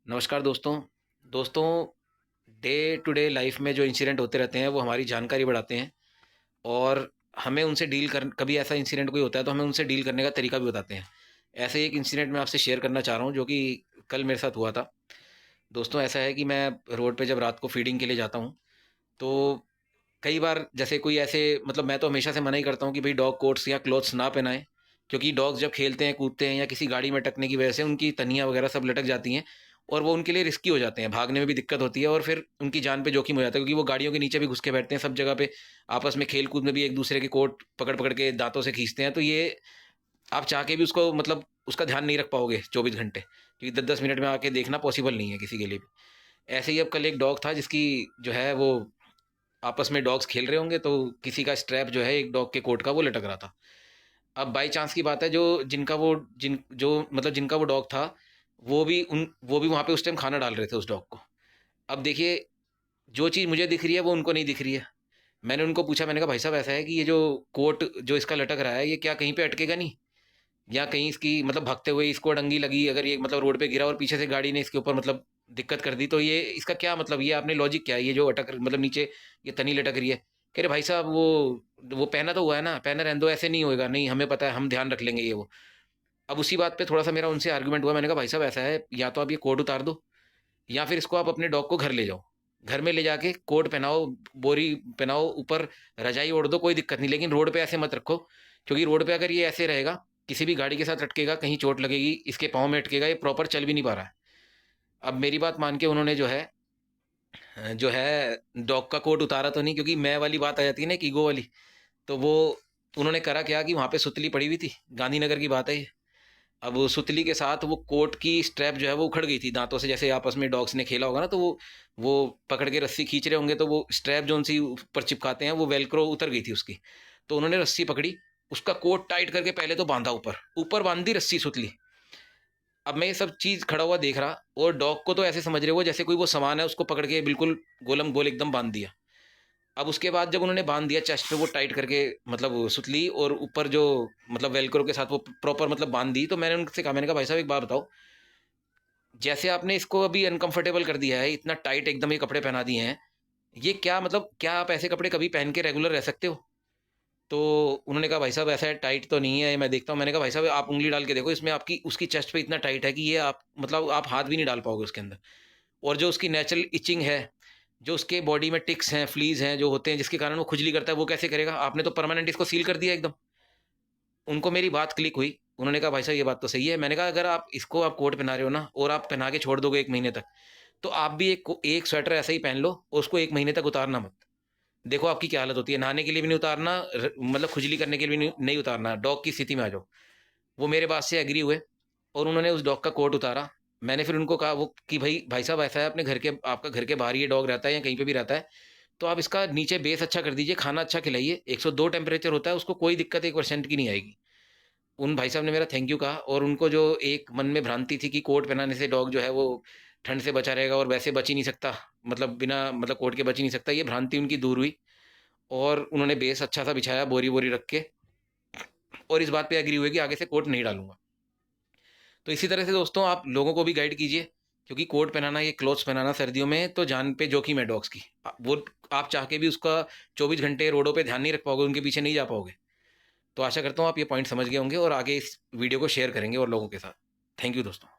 नमस्कार दोस्तों। दोस्तों, डे टू डे लाइफ में जो इंसिडेंट होते रहते हैं वो हमारी जानकारी बढ़ाते हैं और हमें उनसे डील कर कभी ऐसा इंसिडेंट कोई होता है तो हमें उनसे डील करने का तरीका भी बताते हैं। ऐसे ही एक इंसिडेंट मैं आपसे शेयर करना चाह रहा हूँ जो कि कल मेरे साथ हुआ था। दोस्तों, ऐसा है कि मैं रोड पे जब रात को फीडिंग के लिए जाता हूँ तो कई बार जैसे कोई ऐसे मैं तो हमेशा से मना ही करता हूँ कि भाई डॉग कोट्स या क्लोथ्स ना पहनाएं, क्योंकि डॉग्स जब खेलते हैं कूदते हैं या किसी गाड़ी में अटकने की वजह से उनकी तनियाँ वगैरह सब लटक जाती हैं और वो उनके लिए रिस्की हो जाते हैं, भागने में भी दिक्कत होती है और फिर उनकी जान पे जोखिम हो जाता है, क्योंकि वो गाड़ियों के नीचे भी घुस के बैठते हैं, सब जगह पे आपस में खेल कूद में भी एक दूसरे के कोट पकड़ पकड़ के दांतों से खींचते हैं। तो ये आप चाह के भी उसको उसका ध्यान नहीं रख पाओगे 24 घंटे, क्योंकि 10-10 मिनट में आके देखना पॉसिबल नहीं है किसी के लिए भी। ऐसे ही अब कल एक डॉग था जिसकी जो है वो आपस में डॉग्स खेल रहे होंगे तो किसी का स्ट्रैप जो है एक डॉग के कोट का वो लटक रहा था। अब बाई चांस की बात है, जो जिनका वो जिन जो जिनका वो डॉग था वो भी वहाँ पे उस टाइम खाना डाल रहे थे उस डॉग को। अब देखिए, जो चीज़ मुझे दिख रही है वो उनको नहीं दिख रही है। मैंने उनको पूछा, मैंने कहा भाई साहब ऐसा है कि ये जो कोट जो इसका लटक रहा है ये क्या कहीं पे अटकेगा नहीं, या कहीं इसकी भागते हुए इसको अड़ंगी लगी, अगर ये रोड पे गिरा और पीछे से गाड़ी ने इसके ऊपर दिक्कत कर दी तो ये इसका क्या ये आपने लॉजिक क्या है, ये जो अटक नीचे ये तनी लटक रही है। कह रहे भाई साहब वो पहना तो हुआ है ना, पहना रहने दो, ऐसे नहीं होएगा, नहीं हमें पता है, हम ध्यान रख लेंगे ये वो। अब उसी बात पे थोड़ा सा मेरा उनसे आर्गुमेंट हुआ। मैंने कहा भाई साहब ऐसा है, या तो आप ये कोट उतार दो या फिर इसको आप अपने डॉग को घर ले जाओ, घर में ले जाके कोट पहनाओ, बोरी पहनाओ, ऊपर रजाई ओढ़ दो, कोई दिक्कत नहीं, लेकिन रोड पे ऐसे मत रखो, क्योंकि रोड पे अगर ये ऐसे रहेगा किसी भी गाड़ी के साथ अटकेगा, कहीं चोट लगेगी, इसके पाँव में अटकेगा, ये प्रॉपर चल भी नहीं पा रहा है। अब मेरी बात मान के उन्होंने जो है डॉग का कोट उतारा तो नहीं, क्योंकि मैं वाली बात आ जाती है ना, एक ईगो वाली। तो वो उन्होंने करा क्या कि वहाँ पे सुतली पड़ी हुई थी, गांधीनगर की बात है ये। अब वो सुतली के साथ वो कोट की स्ट्रैप जो है वो उखड़ गई थी दांतों से, जैसे आपस में डॉग्स ने खेला होगा ना, तो वो पकड़ के रस्सी खींच रहे होंगे तो वो स्ट्रैप जो उनसी ऊपर चिपकाते हैं वो वेलक्रो उतर गई थी उसकी। तो उन्होंने रस्सी पकड़ी, उसका कोट टाइट करके पहले तो बांधा, ऊपर ऊपर बांध दी रस्सी सुतली। अब मैं ये सब चीज़ खड़ा हुआ देख रहा, और डॉग को तो ऐसे समझ रहे हो जैसे कोई वो सामान है, उसको पकड़ के बिल्कुल गोलम गोल एकदम बांध दिया। अब उसके बाद जब उन्होंने बांध दिया चेस्ट पे वो टाइट करके, सुतली, और ऊपर जो वेलक्रो के साथ वो प्रॉपर बांध दी, तो मैंने उनसे कहा, मैंने कहा भाई साहब एक बात बताओ, जैसे आपने इसको अभी अनकंफर्टेबल कर दिया है, इतना टाइट एकदम ये कपड़े पहना दिए हैं, ये क्या क्या आप ऐसे कपड़े कभी पहन के रेगुलर रह सकते हो? तो उन्होंने कहा भाई साहब ऐसा है, टाइट तो नहीं है, मैं देखता हूँ। मैंने कहा भाई साहब आप उंगली डाल के देखो, इसमें आपकी उसकी चेस्ट पे इतना टाइट है कि ये आप आप हाथ भी नहीं डाल पाओगे उसके अंदर। और जो उसकी नेचुरल इचिंग है, जो उसके बॉडी में टिक्स हैं, फ्लीज हैं जो होते हैं जिसके कारण वो खुजली करता है, वो कैसे करेगा? आपने तो परमानेंट इसको सील कर दिया एकदम। उनको मेरी बात क्लिक हुई, उन्होंने कहा भाई साहब ये बात तो सही है। मैंने कहा अगर आप इसको आप कोट पहना रहे हो ना, और आप पहना के छोड़ दोगे 1 महीने तक, तो आप भी एक स्वेटर ऐसा ही पहन लो और उसको 1 महीने तक उतारना मत। देखो आपकी क्या हालत होती है, नहाने के लिए भी नहीं उतारना, खुजली करने के लिए भी नहीं उतारना, डॉग की स्थिति में आ जाओ। वो मेरे बात से एग्री हुए और उन्होंने उस डॉग का कोट उतारा। मैंने फिर उनको कहा वो कि भाई भाई साहब ऐसा है, अपने घर के आपका घर के बाहर ये डॉग रहता है या कहीं पे भी रहता है, तो आप इसका नीचे बेस अच्छा कर दीजिए, खाना अच्छा खिलाइए, 102 टेम्परेचर होता है, उसको कोई दिक्कत 1% की नहीं आएगी। उन भाई साहब ने मेरा थैंक यू कहा, और उनको जो एक मन में भ्रांति थी कि कोट पहनाने से डॉग जो है वो ठंड से बचा रहेगा और वैसे बच ही नहीं सकता, बिना कोट के बच ही नहीं सकता, ये भ्रांति उनकी दूर हुई। और उन्होंने बेस अच्छा सा बिछाया बोरी बोरी रख के, और इस बात पे एग्री हुए कि आगे से कोट नहीं डालूंगा। तो इसी तरह से दोस्तों आप लोगों को भी गाइड कीजिए, क्योंकि कोट पहनाना, ये क्लोथ्स पहनाना सर्दियों में तो जान पे जोखिम है डॉग्स की। वो आप चाह के भी उसका 24 घंटे रोडों पे ध्यान नहीं रख पाओगे, उनके पीछे नहीं जा पाओगे। तो आशा करता हूँ आप ये पॉइंट समझ गए होंगे और आगे इस वीडियो को शेयर करेंगे और लोगों के साथ। थैंक यू दोस्तों।